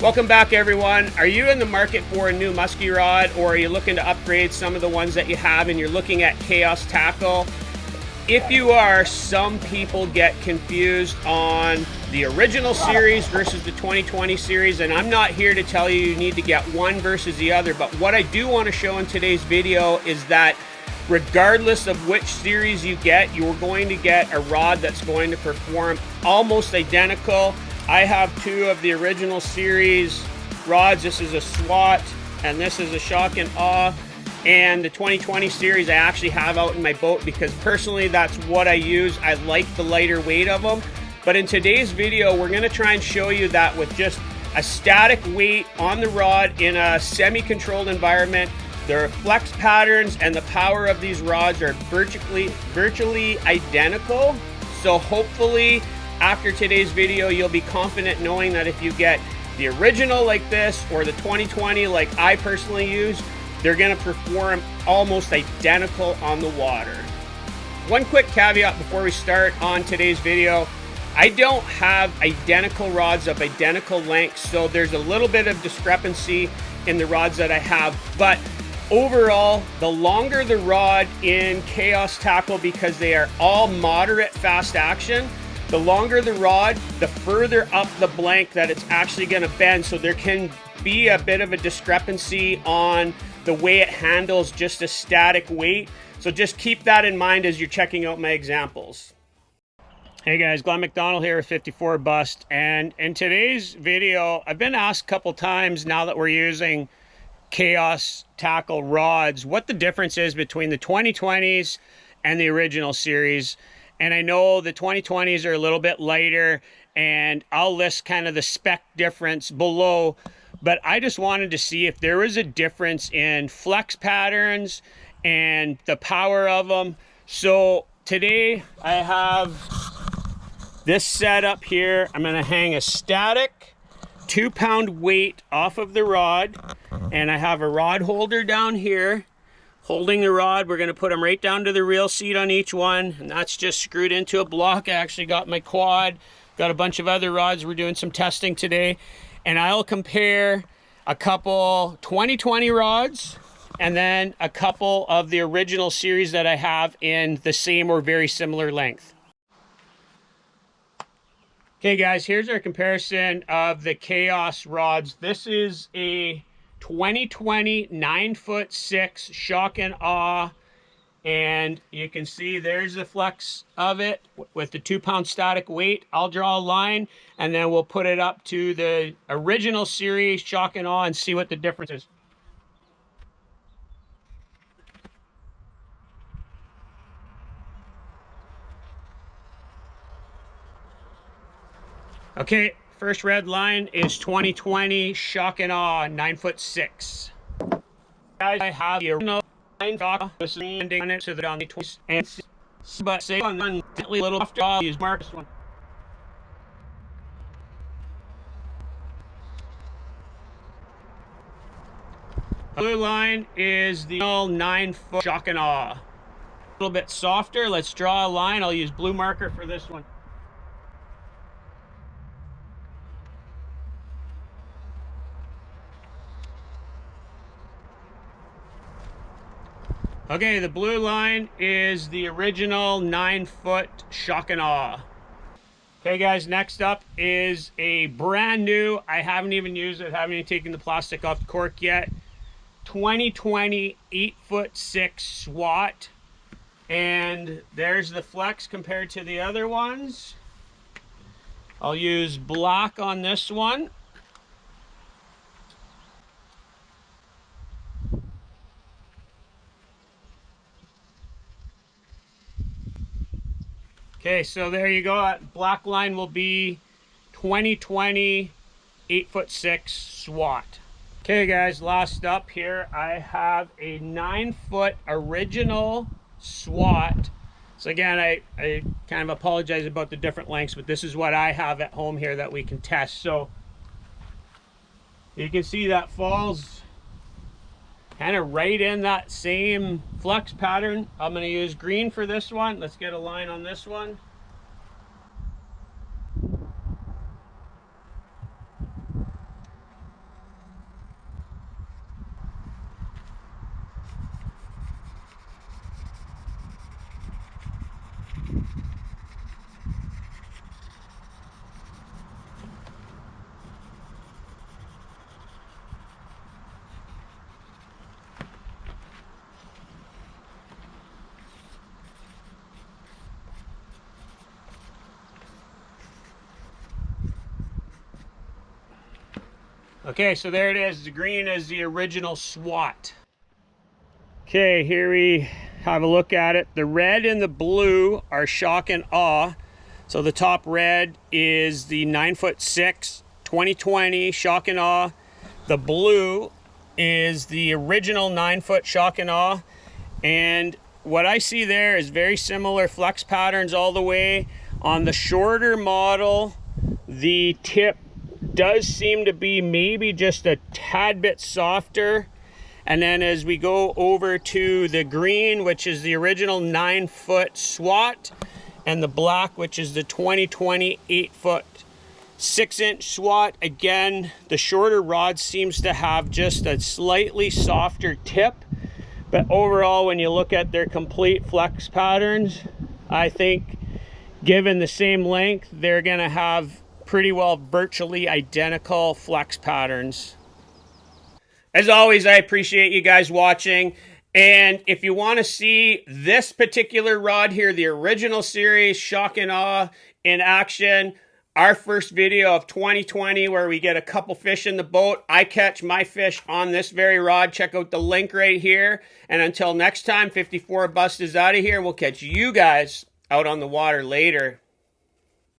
Welcome back, everyone. Are you in the market for a new musky rod, or are you looking to upgrade some of the ones that you have and you're looking at Chaos Tackle? If you are, some people get confused on the original series versus the 2020 series, and I'm not here to tell you you need to get one versus the other, but what I do want to show in today's video is that regardless of which series you get, you're going to get a rod that's going to perform almost identical. I have two of the original series rods. This is a SWAT and this is a Shock and Awe. And the 2020 series I actually have out in my boat because personally that's what I use. I like the lighter weight of them. But in today's video, we're gonna try and show you that with just a static weight on the rod in a semi-controlled environment, the flex patterns and the power of these rods are virtually identical. So hopefully after today's video, you'll be confident knowing that if you get the original like this or the 2020 like I personally use, they're gonna perform almost identical on the water. One quick caveat before we start on today's video, I don't have identical rods of identical lengths, so there's a little bit of discrepancy in the rods that I have, but overall, the longer the rod in Chaos Tackle, because they are all moderate fast action, the longer the rod, the further up the blank that it's actually gonna bend, so there can be a bit of a discrepancy on the way it handles just a static weight. So just keep that in mind as you're checking out my examples. Hey guys, Glenn McDonald here with 54 Bust, and in today's video, I've been asked a couple times now that we're using Chaos Tackle rods, what the difference is between the 2020s and the original series. And I know the 2020s are a little bit lighter, and I'll list kind of the spec difference below, but I just wanted to see if there was a difference in flex patterns and the power of them. So today I have this setup here. I'm gonna hang a static 2-pound weight off of the rod, and I have a rod holder down here holding the rod. We're gonna put them right down to the reel seat on each one, and that's just screwed into a block. I actually got my quad, got a bunch of other rods. We're doing some testing today, and I'll compare a couple 2020 rods and then a couple of the original series that I have in the same or very similar length. Okay guys, here's our comparison of the Chaos rods. This is a 2020 9'6" Shock and Awe, and you can see there's the flex of it with the 2-pound static weight. I'll draw a line and then we'll put it up to the original series Shock and Awe and see what the difference is. Okay, first red line is 2020 Shock and Awe 9'6". Guys, I have the original line shock with landing on it to the on the 20s, and but say on one little after I'll use Marcus one. Blue line is the 9-foot Shock and Awe. A little bit softer. Let's draw a line. I'll use blue marker for this one. Okay, the blue line is the original 9-foot Shock and Awe. Okay guys, next up is a brand new, I haven't even used it, haven't even taken the plastic off the cork yet, 2020 8'6" SWAT. And there's the flex compared to the other ones. I'll use black on this one. Okay, so there you go. That black line will be 2020 8'6" SWAT. Okay guys, last up here, I have a 9-foot original SWAT. So again, I kind of apologize about the different lengths, but this is what I have at home here that we can test. So you can see that falls kind of right in that same flex pattern. I'm going to use green for this one. Let's get a line on this one. Okay, so there it is. The green is the original SWAT. Okay, here we have a look at it. The red and the blue are shock and awe. So the top red is the 9'6", 2020 shock and awe. The blue is the original 9-foot shock and awe. And what I see there is very similar flex patterns all the way. On the shorter model, the tip does seem to be maybe just a tad bit softer. And then as we go over to the green, which is the original 9-foot SWAT, and the black, which is the 2020 8-foot 6-inch SWAT, again, the shorter rod seems to have just a slightly softer tip. But overall, when you look at their complete flex patterns, I think given the same length, they're gonna have pretty well virtually identical flex patterns. As always, I appreciate you guys watching. And if you want to see this particular rod here, the original series, Shock and Awe in action, our first video of 2020 where we get a couple fish in the boat, I catch my fish on this very rod. Check out the link right here. And until next time, 54 Bust is out of here. We'll catch you guys out on the water later.